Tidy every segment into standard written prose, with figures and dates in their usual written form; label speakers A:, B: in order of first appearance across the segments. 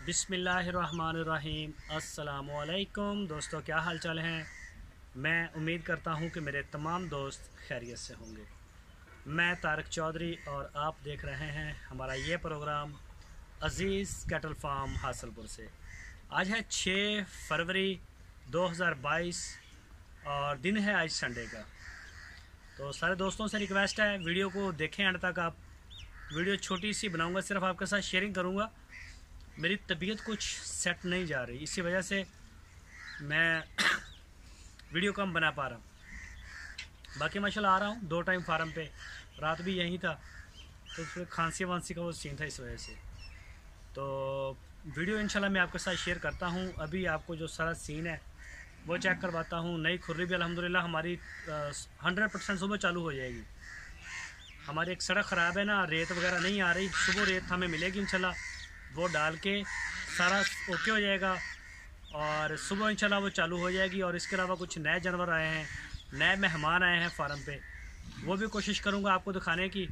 A: बिस्मिल्लाहिर्रहमानिर्रहीम। अस्सलामुअलैकुम दोस्तों, क्या हाल चाल हैं। मैं उम्मीद करता हूं कि मेरे तमाम दोस्त खैरियत से होंगे। मैं तारिक चौधरी और आप देख रहे हैं हमारा ये प्रोग्राम अज़ीज़ कैटल फार्म हासलपुर से। आज है 6 फरवरी 2022 और दिन है आज संडे का। तो सारे दोस्तों से रिक्वेस्ट है, वीडियो को देखें अंत तक। आप वीडियो छोटी सी बनाऊंगा, सिर्फ आपके साथ शेयरिंग करूंगा। मेरी तबीयत कुछ सेट नहीं जा रही, इसी वजह से मैं वीडियो कम बना पा रहा हूँ। बाकी माशाल्लाह आ रहा हूँ 2 टाइम फार्म पे, रात भी यहीं था तो फिर खांसी वांसी का वो सीन था, इस वजह से। तो वीडियो इंशाल्लाह मैं आपके साथ शेयर करता हूँ। अभी आपको जो सारा सीन है वो चेक करवाता हूँ। नई खुर्री भी अल्हम्दुलिल्लाह हमारी 100% सुबह चालू हो जाएगी। हमारी एक सड़क ख़राब है ना, रेत वगैरह नहीं आ रही, सुबह रेत हमें मिलेगी इंशाल्लाह। वो डाल के सारा ओके हो जाएगा और सुबह इंशाल्लाह वो चालू हो जाएगी। और इसके अलावा कुछ नए जानवर आए हैं, नए मेहमान आए हैं फार्म पे, वो भी कोशिश करूँगा आपको दिखाने की।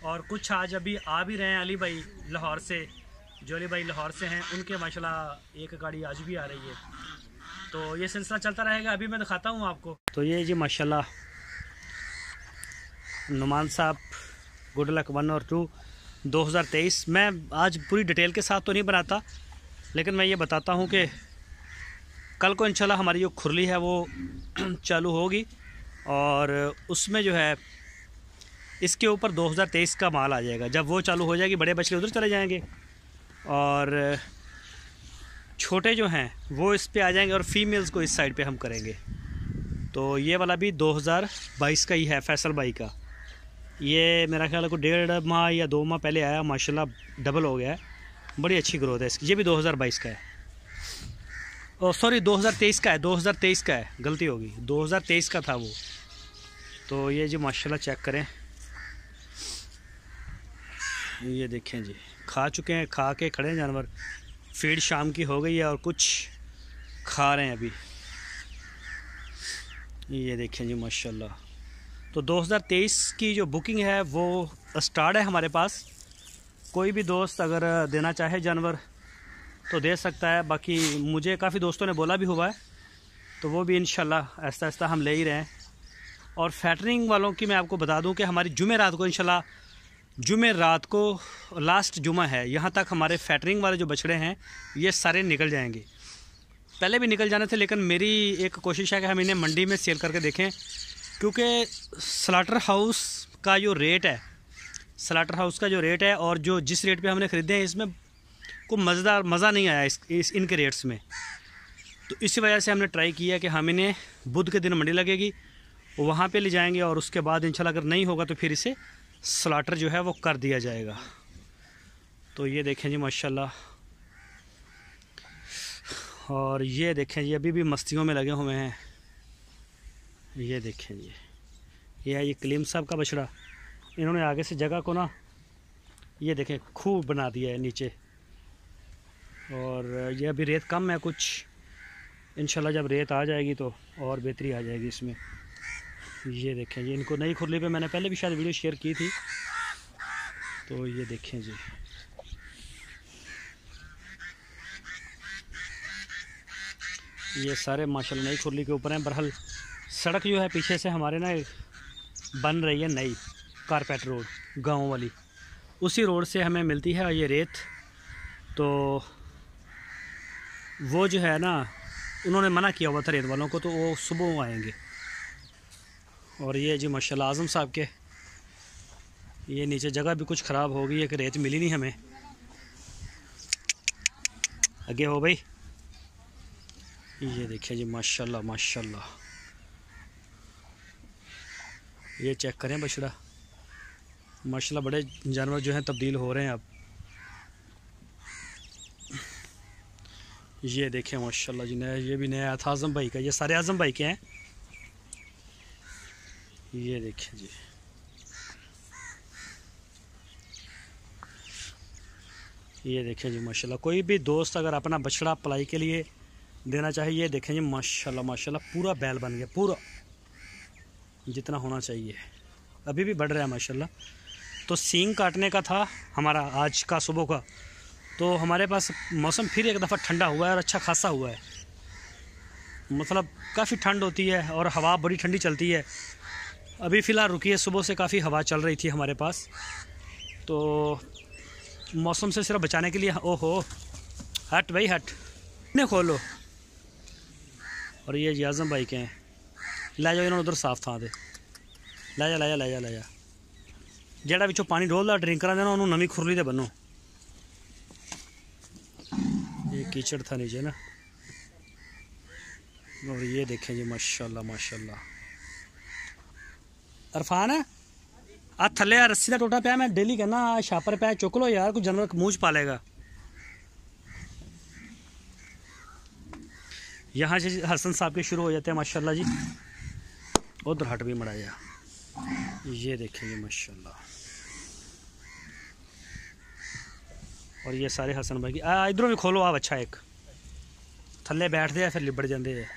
A: और कुछ आज अभी आ भी रहे हैं, अली भाई लाहौर से, जो अली भाई लाहौर से हैं, उनके माशाल्लाह एक गाड़ी आज भी आ रही है। तो ये सिलसिला चलता रहेगा, अभी मैं दिखाता हूँ आपको। तो ये जी माशाल्लाह नुमान साहब, गुड लक 1 और 2 2023। मैं आज पूरी डिटेल के साथ तो नहीं बनाता, लेकिन मैं ये बताता हूँ कि कल को इंशाल्लाह हमारी जो खुरली है वो चालू होगी और उसमें जो है इसके ऊपर 2023 का माल आ जाएगा। जब वो चालू हो जाएगी बड़े बछड़े उधर चले जाएंगे और छोटे जो हैं वो इस पे आ जाएंगे और फीमेल्स को इस साइड पे हम करेंगे। तो ये वाला भी 2022 का ही है, फैसल भाई का। ये मेरा ख्याल है को 1.5 माह या 2 माह पहले आया, माशाल्लाह डबल हो गया है, बड़ी अच्छी ग्रोथ है इसकी। ये भी 2022 का है, ओ सॉरी 2023 का है, 2023 का है, गलती होगी, 2023 का था वो। तो ये जी माशाल्लाह चेक करें, ये देखें जी, खा चुके हैं, खा के खड़े हैं जानवर। फीड शाम की हो गई है और कुछ खा रहे हैं अभी। ये देखें जी माशाल्लाह। तो 2023 की जो बुकिंग है वो स्टार्ट है हमारे पास। कोई भी दोस्त अगर देना चाहे जानवर तो दे सकता है। बाकी मुझे काफ़ी दोस्तों ने बोला भी हुआ है, तो वो भी इंशाल्लाह ऐसा ऐसा हम ले ही रहे हैं। और फैटरिंग वालों की मैं आपको बता दूं कि हमारी जुमे रात को इंशाल्लाह, जुमे रात को लास्ट जुमा है, यहाँ तक हमारे फैटरिंग वाले जो बछड़े हैं ये सारे निकल जाएंगे। पहले भी निकल जाने थे, लेकिन मेरी एक कोशिश है कि हम इन्हें मंडी में सेल करके देखें, क्योंकि स्लाटर हाउस का जो रेट है, स्लाटर हाउस का जो रेट है और जो जिस रेट पे हमने ख़रीदे हैं, इसमें कोई मज़ा नहीं आया इनके रेट्स में। तो इसी वजह से हमने ट्राई किया कि हम इन्हें बुध के दिन मंडी लगेगी वहाँ पे ले जाएंगे और उसके बाद इंशाल्लाह अगर नहीं होगा तो फिर इसे स्लाटर जो है वो कर दिया जाएगा। तो ये देखें जी माशाल्लाह। और ये देखें जी, अभी भी मस्तियों में लगे हुए हैं। ये देखें जी, ये है ये कलीम साहब का बछड़ा। इन्होंने आगे से जगह को ना, ये देखें, खूब बना दिया है नीचे। और ये अभी रेत कम है कुछ, इंशाल्लाह जब रेत आ जाएगी तो और बेहतरी आ जाएगी इसमें। ये देखें जी, इनको नई खुरली पे मैंने पहले भी शायद वीडियो शेयर की थी। तो ये देखें जी, ये सारे माशाल्लाह नई खुरली के ऊपर हैं। बहरहाल सड़क जो है पीछे से हमारे ना बन रही है नई, कारपेट रोड गाँव वाली, उसी रोड से हमें मिलती है ये रेत। तो वो जो है ना, उन्होंने मना किया हुआ था रेत वालों को, तो वो सुबह आएंगे। और ये जी माशाल्लाह आज़म साहब के, ये नीचे जगह भी कुछ ख़राब हो गई है कि रेत मिली नहीं हमें। आगे हो भाई, ये देखिए जी माशाल्लाह माशाल्लाह। ये चेक करें बछड़ा, माशाल्लाह बड़े जानवर जो हैं तब्दील हो रहे हैं अब। ये देखें माशाल्लाह जी, नया, ये भी नया आया था आज़म भाई का, ये सारे आज़म भाई के हैं। ये देखें जी, ये देखें जी माशाल्लाह। कोई भी दोस्त अगर अपना बछड़ा पलाई के लिए देना चाहिए, ये देखें जी माशाल्लाह माशाल्लाह, पूरा बैल बन गया, पूरा जितना होना चाहिए, अभी भी बढ़ रहा है माशाल्लाह। तो सींग काटने का था हमारा आज का सुबह का, तो हमारे पास मौसम फिर एक दफ़ा ठंडा हुआ है और अच्छा खासा हुआ है, मतलब काफ़ी ठंड होती है और हवा बड़ी ठंडी चलती है। अभी फ़िलहाल रुकी है, सुबह से काफ़ी हवा चल रही थी हमारे पास। तो मौसम से सिर्फ बचाने के लिए, ओहो हट भाई हट, इन्हें खोलो। और ये जी आज़म भाई के हैं, लै जाओ इन्होंने उधर साफ थां दे, लै जा लै जा लै जा लै जा। जेड़ा पिछों पानी डोलदा ड्रिंकरां दे ना उन्होंने नवीं खुरली दे बनो। ये कीचड़ था नीचे ना। और ये देखें जी माशाल्लाह माशाल्लाह। अरफान है आ थले आ रस्सी का टोटा पाया, मैं डेली कहना छापर पाया चुक लो यार, कोई जानवर मूँह च पालेगा। यहाँ से हसन साहब के शुरू हो जाते हैं माशाल्लाह जी। उधर हट भी मड़ाया, ये देखेंगे माशाल्लाह। और ये सारे हसन भाई की इधरों भी खोलो आप, अच्छा एक थल्ले बैठते हैं फिर लिबड़ जाते हैं।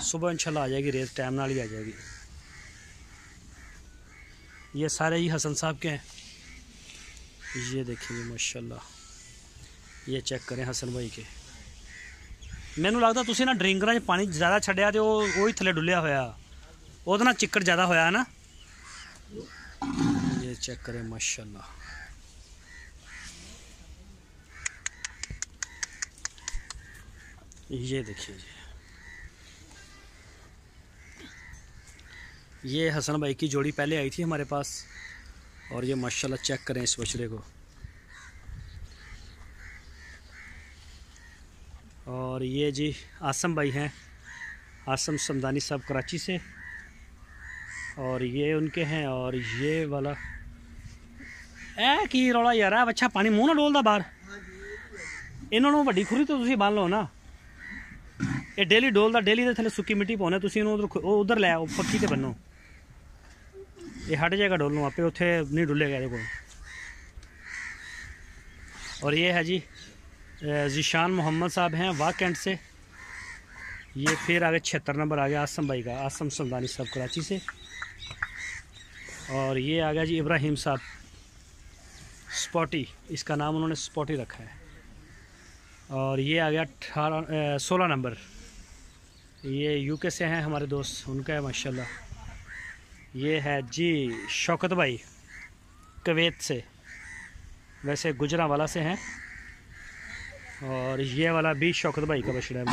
A: सुबह इंशाल्लाह आ जाएगी रेत, टाइम नाल ही आ जाएगी। ये सारे ही हसन साहब के हैं, ये देखिए माशाल्लाह। ये चेक करें हसन भाई के। मैनू लगता तुसी ना ड्रिंकरां च पानी ज़्यादा छड्डिया तो वो ही थल्ले डुलिया होया, ਉਹਦੇ ਨਾਲ चिक्कड़ ज़्यादा होया ना। ये चेक करें माशाल्लाह। ये देखिए जी, ये हसन भाई की जोड़ी पहले आई थी हमारे पास। और ये माशाल्लाह चेक करें इस बछड़े को। और ये जी आसम भाई हैं, आसम समदानी साहब कराची से। और ये उनके हैं। और ये वाला ए की रौला यार, अच्छा पानी मूँह ना डोलदा बाहर। इन्होंने वड्डी खुरी तो तुसीं बन लो ना, ये डेली डोलदा, डेली दे थले सुक्की मिट्टी पाने, तुसीं उधर उधर लै पक्की ते बनो, ये हट जाएगा डोलनों आपे, उत्थे नहीं डुलेगा ये को। और ये है जी ज़ीशान मोहम्मद साहब हैं वाह कैंट से। ये फिर आगे 76 नंबर आ गया आसम भाई का, आसम समदानी साहब कराची से। और ये आ गया जी इब्राहिम साहब स्पॉटी, इसका नाम उन्होंने स्पॉटी रखा है। और ये आ गया 16 नंबर, ये यूके से हैं हमारे दोस्त, उनका है माशाल्लाह। ये है जी शौकत भाई कुवैत से, वैसे गुजरांवाला से हैं। और ये वाला भी शौकत भाई का बछड़ा है।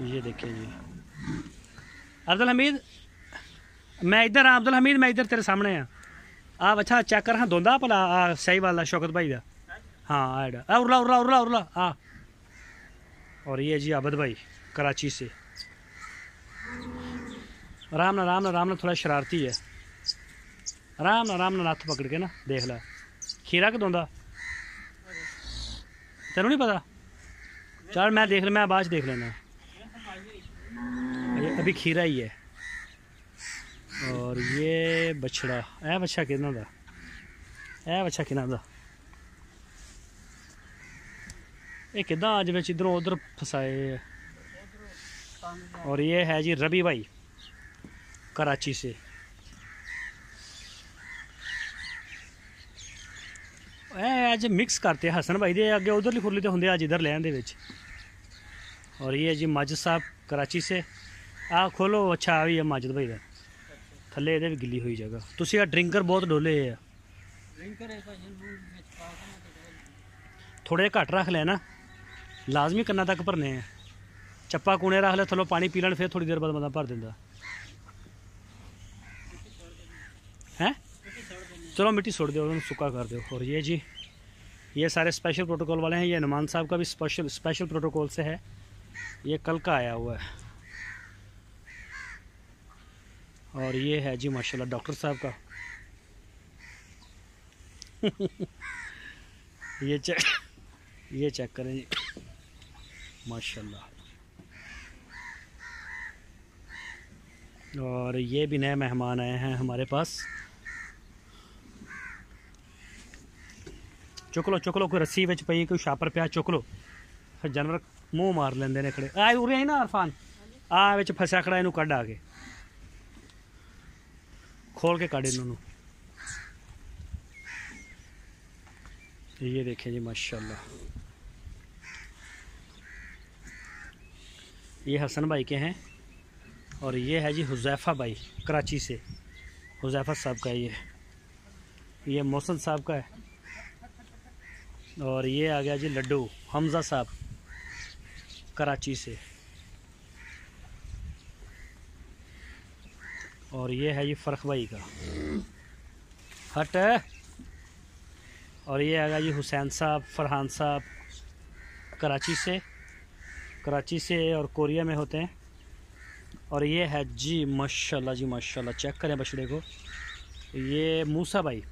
A: ये देखिए जी अब्दुल हमीद, मैं इधर हाँ अब्दुल हमीद, मैं इधर तेरे सामने हाँ। आप अच्छा चेक कर, हाँ धोंदा भला सही वाला शौकत भाई का, हाँ आड़ा उरला उरला उरला उरला हाँ। और ये जी आबद भाई कराची से, आराम ना थोड़ा शरारती है, आराम ना नत्थ पकड़ के ना देख ला। खीरा कि धोंदा तेनों नहीं पता, चल मैं देख मैं बाद देख लेना, अभी खीरा ही है। और ये बछड़ा ए बच्चा कितना दा, ए बच्चा कितना दा, ये किदा अज बिच इधरों उधर फसाए। और ये है जी रवि भाई कराची से। अज मिक्स करते हसन भाई दे अगे उधरली खुरली तो होंगे, अज इधर लैन दे विच। और ये जी माजिद साहब कराची से। आ खोलो अच्छा आ भी है माजिद भाई का, थले ये भी गिली हुई जगह। तुसी आ ड्रिंकर बहुत डोले है, थोड़े घट रख लेना, लाजमी कन्ना तक भरने हैं। चप्पा कूने रख ले थलो पानी पी लैन, फिर थोड़ी देर बाद बंदा भर दिंदा है। चलो मिट्टी सुट दो, सुक्का कर दो। और ये जी ये सारे स्पेशल प्रोटोकॉल वाले हैं। ये नुमान साहब का भी स्पेशल प्रोटोकॉल से है, ये कल का आया हुआ है। और ये है जी माशाल्लाह डॉक्टर साहब का ये चेक करें जी माशाल्लाह। और ये भी नए मेहमान आए हैं हमारे पास। चुक लो कोई रस्सी विच पई, कोई छापर पिया चुक लो, फिर जानवर मुँह मार लेंदे ने खड़े। आ उरे ही ना अरफान आ विच फसया खड़ा, इनू कढ़ आ के खोल के काटे इन्होंने। ये देखें जी माशाल्लाह, ये हसन भाई के हैं और ये है जी हुज़ैफ़ा भाई कराची से, हुज़ैफ़ा साहब का है ये मोहसिन साहब का है। और ये आ गया जी लड्डू हमज़ा साहब कराची से। और ये है जी फ़र्ख भाई का हट। और ये आ गया जी हुसैन साहब फरहान साहब कराची से और कोरिया में होते हैं। और ये है जी माशाल्लाह जी माशाल्लाह, चेक करें बछड़े को। ये मूसा भाई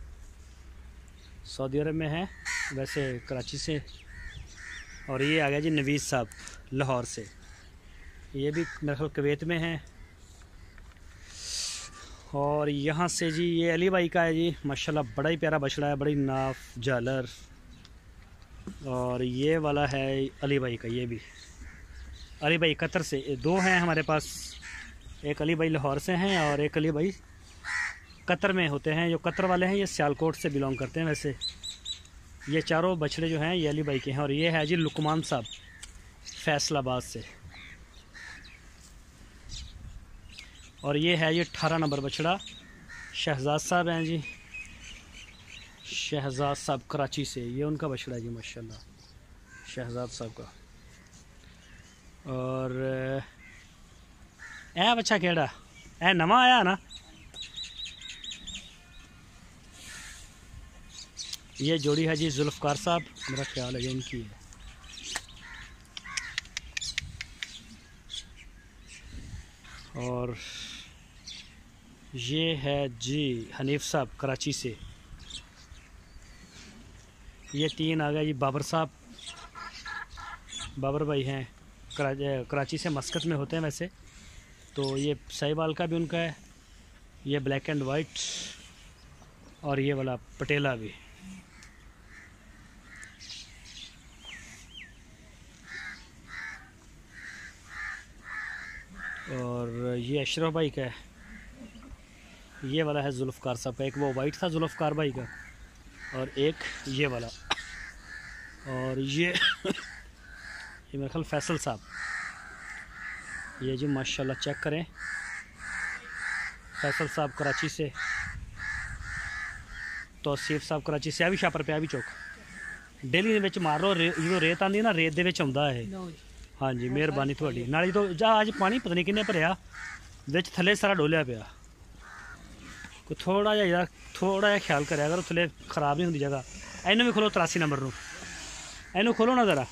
A: सऊदी अरब में है, वैसे कराची से। और ये आ गया जी नवीज़ साहब लाहौर से, ये भी मेरे ख्याल कुवैत में है। और यहाँ से जी ये अली भाई का है जी माशाल्लाह, बड़ा ही प्यारा बछड़ा है, बड़ी नाफ झालर। और ये वाला है अली भाई का, ये भी अली भाई कतर से। दो हैं हमारे पास, एक अली भाई लाहौर से हैं और एक अली भाई कतर में होते हैं। जो कतर वाले हैं ये सियालकोट से बिलोंग करते हैं वैसे। ये चारों बछड़े जो हैं ये अली भाई के हैं। और ये है जी लुकमान साहब फैसलाबाद से। और ये है ये 18 नंबर बछड़ा शहजाद साहब हैं जी, शहजाद साहब कराची से, ये उनका बछड़ा है जी माशाल्लाह, शहजाद साहब का। और ए बच्चा केड़ा ए नवा आया ना, ये जोड़ी है जी जुल्फ़कार साहब, मेरा ख्याल है ये इनकी है। और ये है जी हनीफ साहब कराची से। ये तीन आ गए जी बाबर साहब, बाबर भाई हैं कराची से, मस्कत में होते हैं वैसे। तो ये साहिवाल का भी उनका है, ये ब्लैक एंड वाइट, और ये वाला पटेला भी। और ये अशरफ भाई का है, ये वाला है जुल्फ़कार साहब का। एक वो वाइट था जुल्फ़कार भाई का और एक ये वाला। और ये मेरे ख्याल फैसल साहब, ये जी माशाल्लाह चेक करें, फैसल साहब कराची से, तौसीफ साहब कराची से। आ भी छापर पे, आ भी चौक डेली विच मारो जो रेत आती ना, रेत दे विच आउंदा है। हाँ जी मेहरबानी थोड़ी नाली। तो जा अज पानी पता नहीं किन्ने भरिया, विच थले सारा डोलिया पिया। कोई थोड़ा जिहा ख्याल करा करो, थले खराब नहीं होंगी जगह। इन्हू भी खोलो 83 नंबर नू, इनू खोलो ना ज़रा।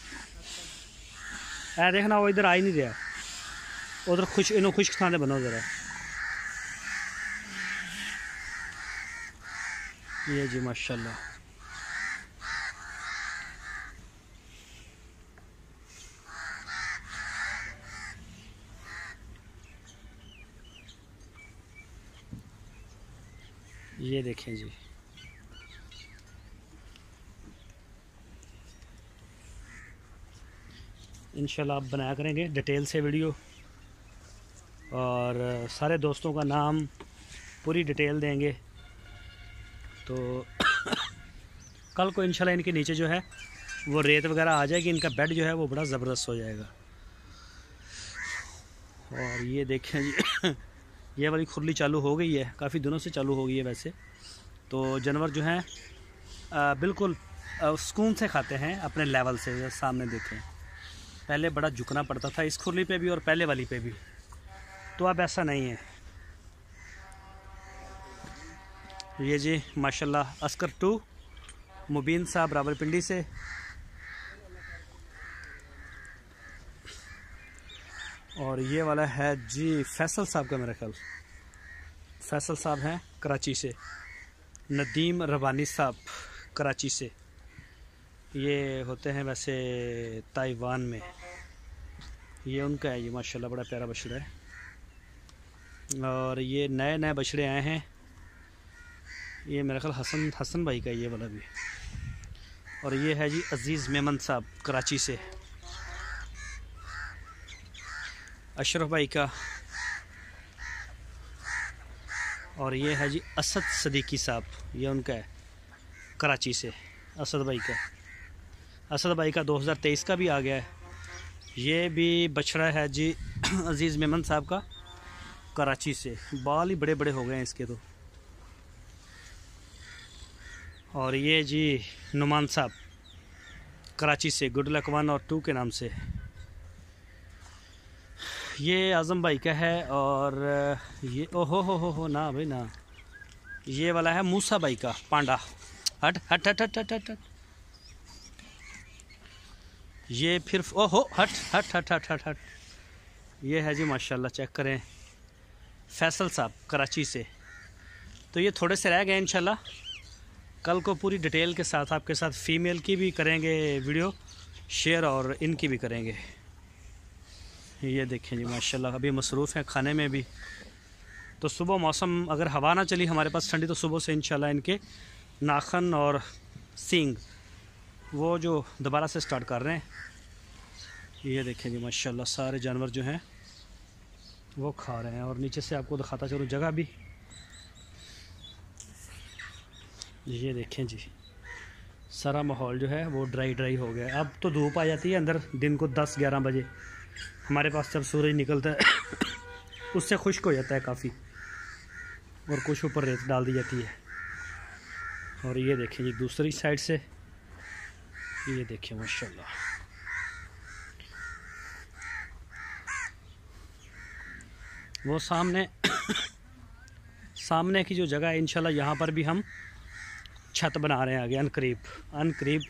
A: ऐ देखना वो इधर आ ही नहीं रहा, उधर इनू खुश्क थां ते बनो ज़रा। ये जी माशाल्लाह, ये देखें जी। इंशाल्लाह आप बनाया करेंगे डिटेल से वीडियो, और सारे दोस्तों का नाम पूरी डिटेल देंगे। तो कल को इंशाल्लाह इनके नीचे जो है वो रेत वगैरह आ जाएगी, इनका बेड जो है वो बड़ा ज़बरदस्त हो जाएगा। और ये देखें जी ये वाली खुरली चालू हो गई है, काफ़ी दिनों से चालू हो गई है वैसे। तो जानवर जो हैं बिल्कुल सुकून से खाते हैं अपने लेवल से। सामने देखें, पहले बड़ा झुकना पड़ता था इस खुरली पे भी और पहले वाली पे भी, तो अब ऐसा नहीं है। ये जी माशाल्लाह अस्कर 2 मुबीन साहब रावलपिंडी से। और ये वाला है जी फैसल साहब का, मेरा ख्याल फैसल साहब हैं कराची से। नदीम रबानी साहब कराची से, ये होते हैं वैसे ताइवान में। ये उनका है, ये माशाल्लाह बड़ा प्यारा बछड़ा है। और ये नए बछड़े आए हैं, ये मेरा ख्याल हसन भाई का, ये वाला भी। और ये है जी अजीज़ मेमन साहब कराची से, अशरफ भाई का। और ये है जी असद सदीकी साहब, ये उनका है कराची से, असद भाई का। असद भाई का 2023 का भी आ गया है। ये भी बछड़ा है जी अजीज़ मेमन साहब का कराची से। बाल ही बड़े बड़े हो गए हैं इसके तो। और ये जी नुमान साहब कराची से, गुड लक 1 और 2 के नाम से। ये आज़म भाई का है। और ये ओहो हो ना भाई ना, ये वाला है मूसा भाई का पांडा। हट हट हट हट हट हट, हट। ये फिर ओहो हट हट हट हट हट हट। ये है जी माशाल्लाह, चेक करें, फैसल साहब कराची से। तो ये थोड़े से रह गए, इंशाल्लाह कल को पूरी डिटेल के साथ आपके साथ फ़ीमेल की भी करेंगे वीडियो शेयर और इनकी भी करेंगे। ये देखें जी माशाल्लाह, अभी मसरूफ़ हैं खाने में भी। तो सुबह मौसम अगर हवा ना चली हमारे पास ठंडी, तो सुबह से इंशाल्लाह इनके नाखन और सींग वो जो दोबारा से स्टार्ट कर रहे हैं। ये देखें जी माशाल्लाह, सारे जानवर जो हैं वो खा रहे हैं। और नीचे से आपको दिखाता चलूँ जगह भी, ये देखें जी सारा माहौल जो है वो ड्राई हो गया। अब तो धूप आ जाती है अंदर दिन को 10-11 बजे, हमारे पास जब सूरज निकलता है उससे खुश्क हो जाता है काफ़ी, और कुछ ऊपर रेत डाल दी जाती है। और ये देखें जी दूसरी साइड से, ये देखें माशाल्लाह, वो सामने की जो जगह है इंशाल्लाह यहाँ पर भी हम छत बना रहे हैं आगे। अनकरीब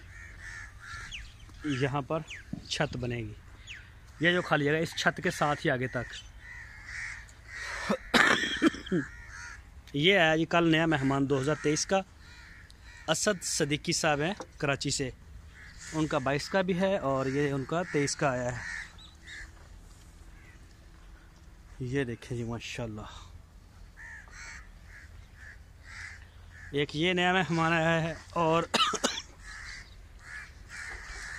A: यहाँ पर छत बनेगी। ये जो खाली जगह इस छत के साथ ही आगे तक। ये है जी कल नया मेहमान 2023 का, असद सदीकी साहब हैं कराची से। उनका 22 का भी है और ये उनका 23 का आया है। ये देखें जी माशाल्लाह, एक ये नया मेहमान आया है। और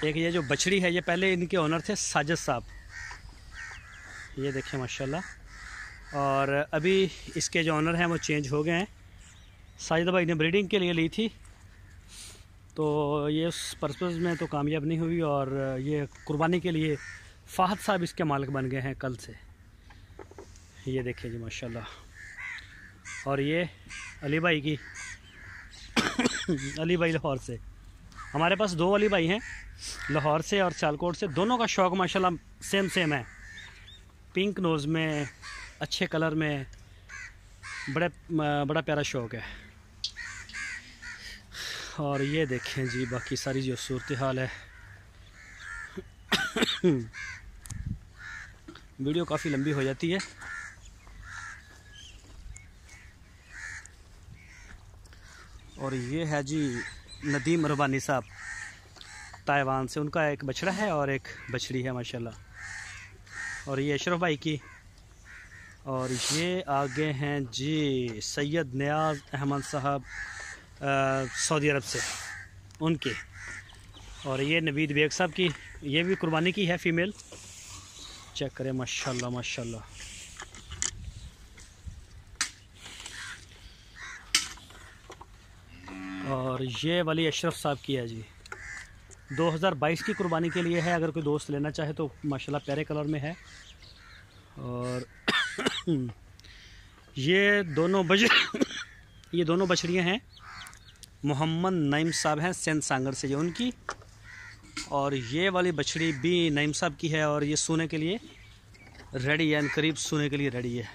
A: एक ये जो बछड़ी है, ये पहले इनके ओनर थे साजिद साहब। ये देखें माशाल्लाह, और अभी इसके जो ओनर हैं वो चेंज हो गए हैं। साजिद भाई ने ब्रीडिंग के लिए ली थी, तो ये उस पर्पज़ में तो कामयाब नहीं हुई, और ये कुर्बानी के लिए फ़ाहद साहब इसके मालिक बन गए हैं कल से। ये देखें जी माशाल्लाह। और ये अली भाई की अली भाई लाहौर से। हमारे पास 2 अली भाई हैं, लाहौर से और सियालकोट से। दोनों का शौक़ माशाल्लाह सेम है, पिंक नोज़ में, अच्छे कलर में, बड़ा प्यारा शौक़ है। और ये देखें जी बाकी सारी जो सूरत हाल है। वीडियो काफ़ी लंबी हो जाती है। और ये है जी नदीम रबानी साहब ताइवान से, उनका एक बछड़ा है और एक बछड़ी है माशाल्लाह। और ये अशरफ भाई की। और ये आगे हैं जी सैयद नियाज़ अहमद साहब सऊदी अरब से, उनके। और ये नवीद बेग साहब की, ये भी कुर्बानी की है फ़ीमेल। चेक करें माशाल्लाह माशाल्लाह। और ये वाली अशरफ साहब की है जी, 2022 की कुर्बानी के लिए है। अगर कोई दोस्त लेना चाहे तो माशाल्लाह प्यारे कलर में है। और ये दोनों बछड़ियाँ हैं मोहम्मद नईम साहब हैं सेंध सांगर से, ये उनकी। और ये वाली बछड़ी भी नईम साहब की है, और ये सोने के लिए रेडी है, करीब सोने के लिए रेडी है।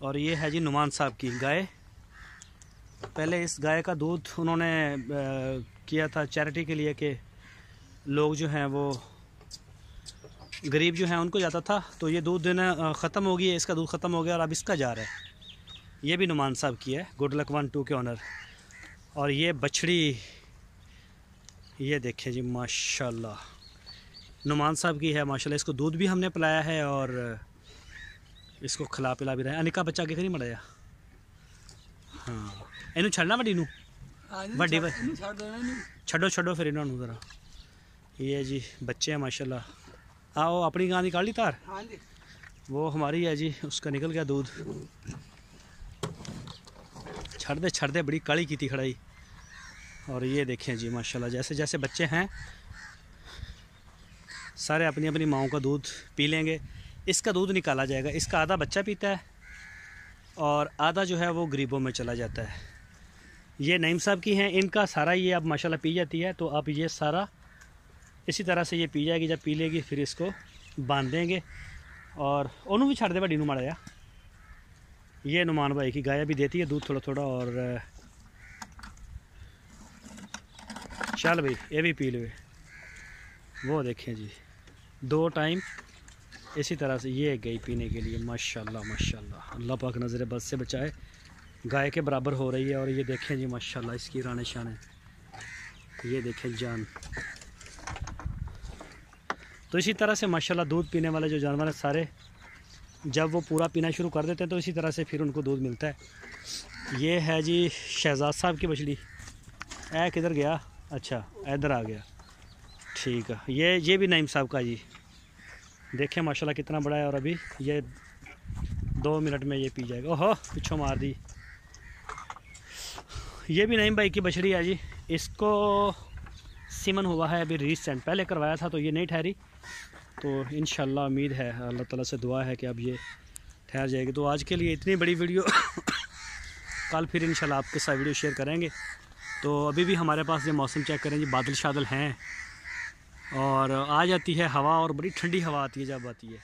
A: और ये है जी नुमान साहब की गाय। पहले इस गाय का दूध उन्होंने किया था चैरिटी के लिए, कि लोग जो हैं वो गरीब जो हैं उनको जाता था। तो ये दूध देना ख़त्म हो गया, इसका दूध ख़त्म हो गया और अब इसका जा रहा है। ये भी नुमान साहब की है, गुड लक 1 2 के ओनर। और ये बछड़ी, ये देखें जी माशाल्लाह, नुमान साहब की है माशाल्लाह। इसको दूध भी हमने पिलाया है और इसको खिला पिला भी रहे हैं। अनिका बच्चा के नहीं मराया। हाँ इनू छड़ना वड्डी नू, वड्डी छड्डो फिर इन्होंने ज़रा। ये जी बच्चे हैं माशाल्लाह। आओ अपनी गां निकाल ली तार। वो हमारी है जी, उसका निकल गया दूध। छड़ दे बड़ी काली की थी खड़ाई। और ये देखें जी माशाल्लाह, जैसे जैसे बच्चे हैं सारे अपनी अपनी माओं का दूध पी लेंगे। इसका दूध निकाला जाएगा, इसका आधा बच्चा पीता है और आधा जो है वो गरीबों में चला जाता है। ये नईम साहब की हैं, इनका सारा ये अब माशाल्लाह पी जाती है। तो अब ये सारा इसी तरह से ये पी जाएगी। जब पी लेगी फिर इसको बांध देंगे। और ओनू भी छड़ दे बड़ी माड़ा जा। ये नुमान भाई की गाय भी देती है दूध थोड़ा थोड़ा। और चल भाई ये भी पी ले। वो देखें जी 2 टाइम इसी तरह से ये गई पीने के लिए। माशाल्लाह माशाल्लाह, अल्लाह पाक नज़र बद से बचाए। गाय के बराबर हो रही है। और ये देखें जी माशाल्लाह इसकी राने शाने, ये देखें जान। तो इसी तरह से माशाल्लाह दूध पीने वाले जो जानवर हैं सारे, जब वो पूरा पीना शुरू कर देते हैं तो इसी तरह से फिर उनको दूध मिलता है। ये है जी शहजाद साहब की बछड़ी। ऐ किधर गया? अच्छा इधर आ गया, ठीक है। ये भी नईम साहब का जी, देखें माशाल्लाह कितना बड़ा है। और अभी ये 2 मिनट में ये पी जाएगा। ओहो पिछों मार दी। ये भी नईम भाई की बछड़ी है जी। इसको सीमन हुआ है अभी रिसेंट, पहले करवाया था तो ये नहीं ठहरी। तो इंशाल्लाह उम्मीद है, अल्लाह ताला से दुआ है कि अब ये ठहर जाएगी। तो आज के लिए इतनी बड़ी वीडियो कल फिर इंशाल्लाह आपके साथ वीडियो शेयर करेंगे। तो अभी भी हमारे पास ये मौसम चेक करें जी, बादल शादल हैं और आ जाती है हवा, और बड़ी ठंडी हवा आती है जब आती है।